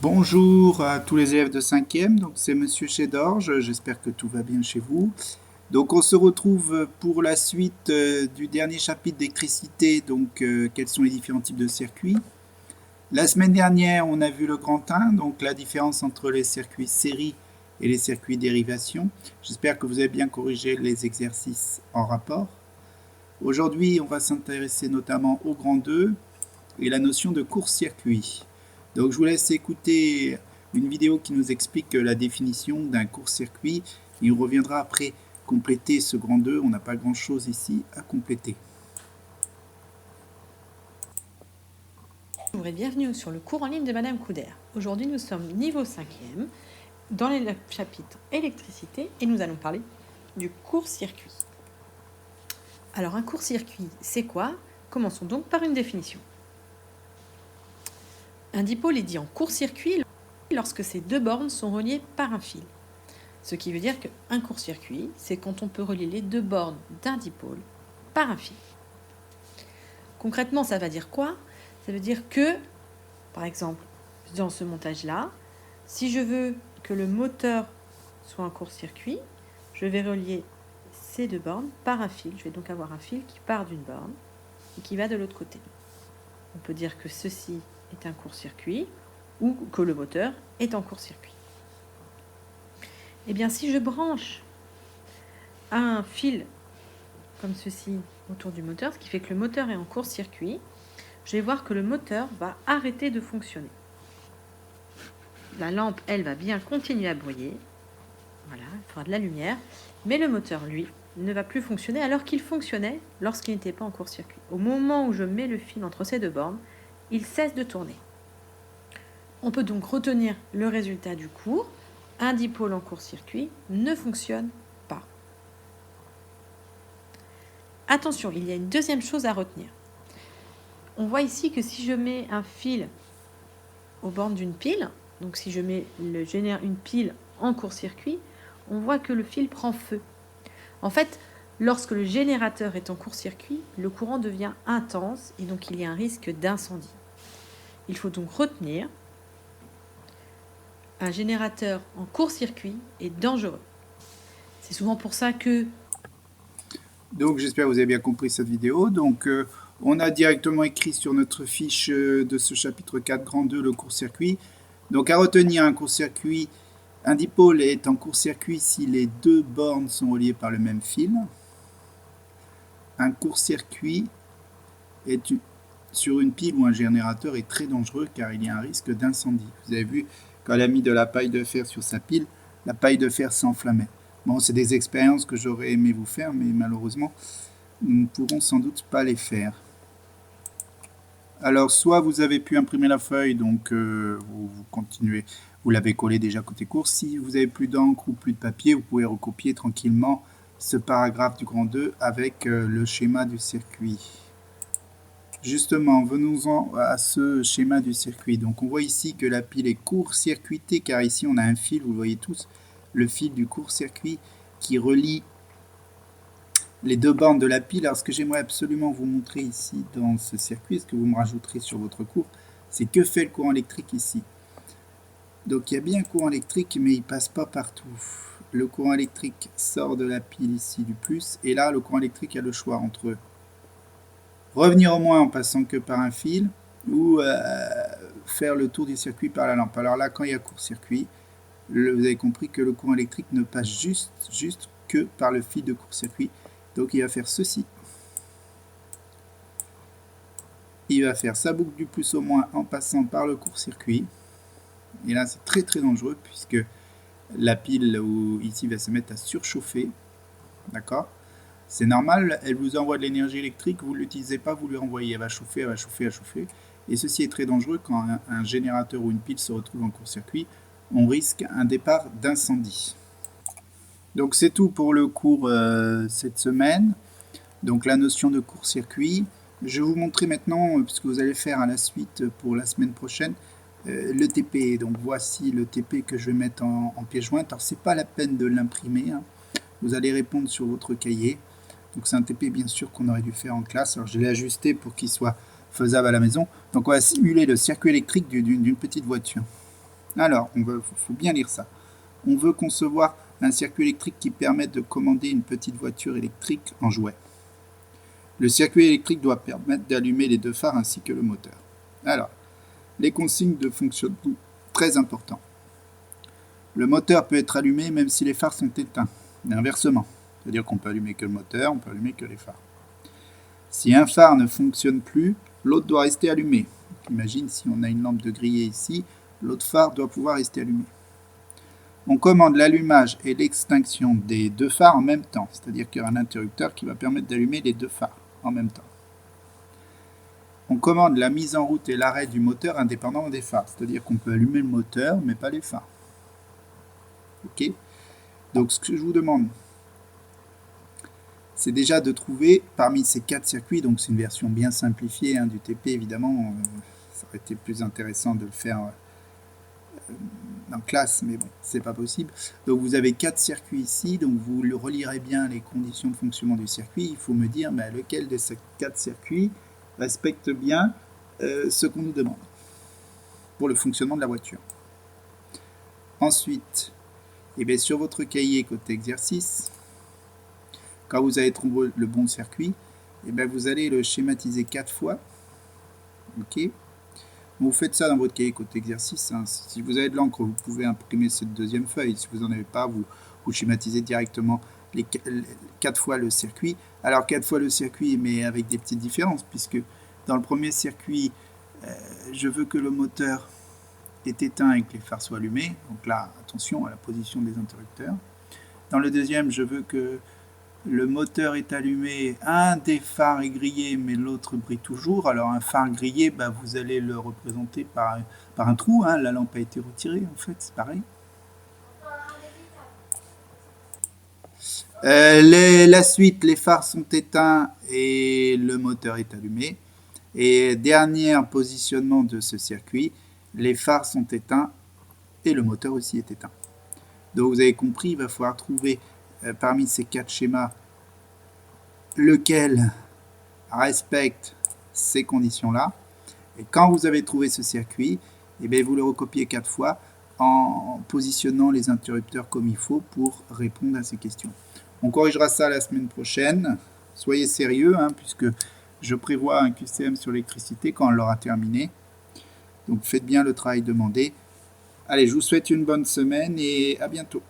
Bonjour à tous les élèves de 5e, donc c'est Monsieur Chedorge, j'espère que tout va bien chez vous. Donc on se retrouve pour la suite du dernier chapitre d'électricité, donc quels sont les différents types de circuits. La semaine dernière, on a vu le grand 1, donc la différence entre les circuits série et les circuits dérivation. J'espère que vous avez bien corrigé les exercices en rapport. Aujourd'hui, on va s'intéresser notamment au grand 2 et la notion de court-circuit. Donc je vous laisse écouter une vidéo qui nous explique la définition d'un court-circuit et on reviendra après compléter ce grand 2. On n'a pas grand-chose ici à compléter. Bonjour et bienvenue sur le cours en ligne de Madame Couder. Aujourd'hui, nous sommes niveau 5e dans le chapitre électricité et nous allons parler du court-circuit. Alors, un court-circuit, c'est quoi? Commençons donc par une définition. Un dipôle est dit en court-circuit lorsque ces deux bornes sont reliées par un fil. Ce qui veut dire qu'un court-circuit, c'est quand on peut relier les deux bornes d'un dipôle par un fil. Concrètement, ça va dire quoi? Ça veut dire que, par exemple, dans ce montage-là, si je veux que le moteur soit un court-circuit, je vais relier ces deux bornes par un fil. Je vais donc avoir un fil qui part d'une borne et qui va de l'autre côté. On peut dire que ceci est un court-circuit ou que le moteur est en court-circuit. Eh bien, si je branche un fil comme ceci autour du moteur, ce qui fait que le moteur est en court-circuit, je vais voir que le moteur va arrêter de fonctionner. La lampe, elle, va bien continuer à briller. Voilà, il faudra de la lumière. Mais le moteur, lui, ne va plus fonctionner alors qu'il fonctionnait lorsqu'il n'était pas en court-circuit. Au moment où je mets le fil entre ces deux bornes, il cesse de tourner. On peut donc retenir le résultat du cours. Un dipôle en court-circuit ne fonctionne pas. Attention, il y a une deuxième chose à retenir. On voit ici que si je mets un fil aux bornes d'une pile, donc si je mets une pile en court-circuit, on voit que le fil prend feu. En fait, lorsque le générateur est en court-circuit, le courant devient intense et donc il y a un risque d'incendie. Il faut donc retenir un générateur en court-circuit est dangereux. C'est souvent pour ça que... Donc j'espère que vous avez bien compris cette vidéo. Donc on a directement écrit sur notre fiche de ce chapitre 4 grand 2 le court-circuit. Donc à retenir un court-circuit, un dipôle est en court-circuit si les deux bornes sont reliées par le même fil. Un court-circuit sur une pile ou un générateur est très dangereux car il y a un risque d'incendie. Vous avez vu, quand elle a mis de la paille de fer sur sa pile, la paille de fer s'enflammait. Bon, c'est des expériences que j'aurais aimé vous faire, mais malheureusement, nous ne pourrons sans doute pas les faire. Alors, soit vous avez pu imprimer la feuille, donc vous continuez, vous l'avez collé déjà côté cours. Si vous avez plus d'encre ou plus de papier, vous pouvez recopier tranquillement ce paragraphe du grand 2 avec le schéma du circuit. Justement, venons-en à ce schéma du circuit. Donc on voit ici que la pile est court-circuitée car ici on a un fil, vous le voyez tous, le fil du court-circuit qui relie les deux bornes de la pile. Alors ce que j'aimerais absolument vous montrer ici dans ce circuit, ce que vous me rajouterez sur votre cours, c'est que fait le courant électrique ici. Donc il y a bien un courant électrique mais il ne passe pas partout. Le courant électrique sort de la pile ici du plus et là le courant électrique a le choix entre revenir au moins en passant que par un fil ou faire le tour du circuit par la lampe. Alors là, quand il y a court-circuit, vous avez compris que le courant électrique ne passe juste que par le fil de court-circuit. Donc il va faire ceci. Il va faire sa boucle du plus au moins en passant par le court-circuit. Et là, c'est très très dangereux puisque la pile ici va se mettre à surchauffer. D'accord? C'est normal, elle vous envoie de l'énergie électrique, vous ne l'utilisez pas, vous lui renvoyez, elle va chauffer, elle va chauffer, elle va chauffer. Et ceci est très dangereux quand un générateur ou une pile se retrouve en court-circuit, on risque un départ d'incendie. Donc c'est tout pour le cours cette semaine, donc la notion de court-circuit. Je vais vous montrer maintenant, puisque vous allez faire à la suite pour la semaine prochaine, le TP. Donc voici le TP que je vais mettre en pièce jointe. Alors c'est pas la peine de l'imprimer, hein. Vous allez répondre sur votre cahier. Donc c'est un TP bien sûr qu'on aurait dû faire en classe. Alors je l'ai ajusté pour qu'il soit faisable à la maison. Donc on va simuler le circuit électrique d'une petite voiture. Alors, faut bien lire ça. On veut concevoir un circuit électrique qui permette de commander une petite voiture électrique en jouet. Le circuit électrique doit permettre d'allumer les deux phares ainsi que le moteur. Alors, les consignes de fonctionnement, très important. Le moteur peut être allumé même si les phares sont éteints, et inversement. C'est-à-dire qu'on peut allumer que le moteur, on peut allumer que les phares. Si un phare ne fonctionne plus, l'autre doit rester allumé. Imagine si on a une lampe de grillé ici, l'autre phare doit pouvoir rester allumé. On commande l'allumage et l'extinction des deux phares en même temps, c'est-à-dire qu'il y a un interrupteur qui va permettre d'allumer les deux phares en même temps. On commande la mise en route et l'arrêt du moteur indépendamment des phares, c'est-à-dire qu'on peut allumer le moteur mais pas les phares. Ok? Donc ce que je vous demande, c'est déjà de trouver parmi ces 4 circuits, donc c'est une version bien simplifiée du TP évidemment, ça aurait été plus intéressant de le faire en classe, mais bon, c'est pas possible. Donc vous avez 4 circuits ici, donc vous relirez bien les conditions de fonctionnement du circuit. Il faut me dire lequel de ces 4 circuits respecte bien ce qu'on nous demande pour le fonctionnement de la voiture. Ensuite, sur votre cahier côté exercice, quand vous avez trouvé le bon circuit, vous allez le schématiser 4 fois. Ok. Vous faites ça dans votre cahier côté exercice. Si vous avez de l'encre, vous pouvez imprimer cette deuxième feuille. Si vous n'en avez pas, vous schématisez directement 4 fois le circuit. Alors 4 fois le circuit, mais avec des petites différences, puisque dans le premier circuit, je veux que le moteur est éteint et que les phares soient allumés. Donc là, attention à la position des interrupteurs. Dans le deuxième, je veux que le moteur est allumé, un des phares est grillé, mais l'autre brille toujours. Alors un phare grillé, vous allez le représenter par un trou. La lampe a été retirée, en fait, c'est pareil. La suite, les phares sont éteints et le moteur est allumé. Et dernier positionnement de ce circuit, les phares sont éteints et le moteur aussi est éteint. Donc vous avez compris, il va falloir trouver parmi ces 4 schémas lequel respecte ces conditions-là. Et quand vous avez trouvé ce circuit, vous le recopiez 4 fois en positionnant les interrupteurs comme il faut pour répondre à ces questions. On corrigera ça la semaine prochaine. Soyez sérieux, puisque je prévois un QCM sur l'électricité quand on l'aura terminé. Donc faites bien le travail demandé. Allez, je vous souhaite une bonne semaine et à bientôt.